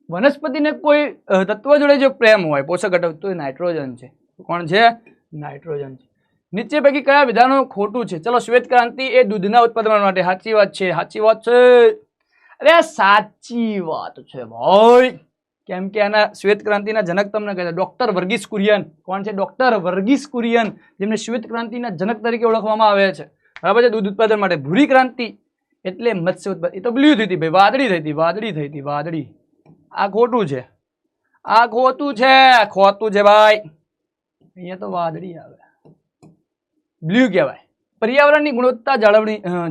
વનસ્પતિને કોઈ તત્વ જોડે જો પ્રેમ હોય, પોષક ઘટક, તો નાઇટ્રોજન છે. કોણ છે? નાઇટ્રોજન છે. નીચે પૈકી કયા વિધાનો ખોટું છે? ચલો, શ્વેત ક્રાંતિ એ દૂધના ઉત્પાદન માટે. સાચી વાત છે, સાચી વાત છે. અરે સાચી વાત છે ભાઈ. કેમ કે આના શ્વેત ક્રાંતિના જનક તમને કહે છે ડોક્ટર વર્ગીસ કુરિયન. કોણ છે? ડોક્ટર વર્ગીસ કુરિયન, જેમને શ્વેત ક્રાંતિના જનક તરીકે ઓળખવામાં આવે છે. બરાબર છે? દૂધ ઉત્પાદન માટે. ભૂરી ક્રાંતિ એટલે મત્સ્ય ઉત્પાદન. એ તો બ્લુ થઈ હતી ભાઈ, વાદળી થઈ હતી, વાદળી થઈ હતી, વાદળી. આ ખોટું છે, આ ખોટું છે, ખોટું છે ભાઈ. અહીંયા તો વાદળી આવે, બ્લુ કહેવાય. પર્યાવરણની ગુણવત્તા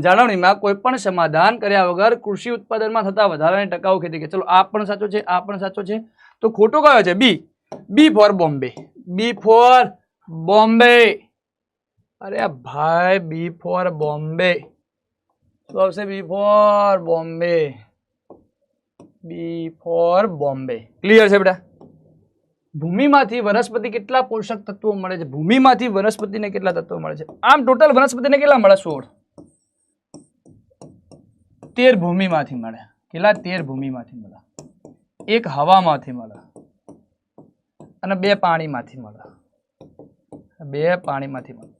જાળવણીમાં કોઈ પણ સમાધાન કર્યા વગર કૃષિ ઉત્પાદનમાં થતા વધારાની ટકાઉ ખેતી. કે ચલો આ પણ સાચો છે, આ પણ સાચો છે. તો ખોટો કયો છે? બી ફોર બોમ્બે. બી ફોર બોમ્બે. અરે ભાઈ, બી ફોર બોમ્બે. શું આવશે? બી ફોર બોમ્બે. બી ફોર બોમ્બે. ક્લિયર છે બેટા? ભૂમિમાંથી વનસ્પતિ કેટલા પોષક તત્વો મળે છે? ભૂમિમાંથી વનસ્પતિને કેટલા તત્વો મળે છે? આમ ટોટલ વનસ્પતિને કેટલા મળે? 16. 13 ભૂમિમાંથી મળે. કેટલા? 13 ભૂમિમાંથી મળે. 1 હવામાંથી મળે અને 2 પાણીમાંથી મળે. 2 પાણીમાંથી મળે.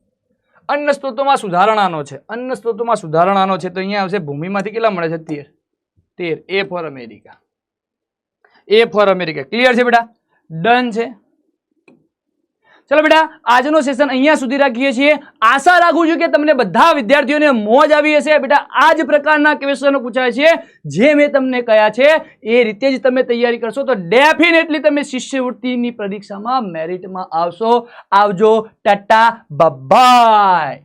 અન્ન સ્ત્રોતોમાં સુધારણાનો છે. અન્ન સ્ત્રોતોમાં સુધારણાનો છે તો અહીંયા આવશે ભૂમિમાંથી કેટલા મળે છે? 13. A for America. A for America. Clear છે બેટા? ડન છે. ચલો બેટા, આજનો સેશન અહીંયા સુધી રાખીએ છીએ. આશા રાખું છું કે તમને બધા વિદ્યાર્થીઓને મોજ આવી હશે. બેટા આ જ પ્રકારના ક્વેશ્ચનો પૂછાય છે, જે મેં તમને કહ્યા છે એ રીતે જ તમે તૈયારી કરશો તો ડેફિનેટલી તમે શિષ્યવૃત્તિની પરીક્ષામાં મેરિટમાં આવશો. આવજો. ટાટા બાય.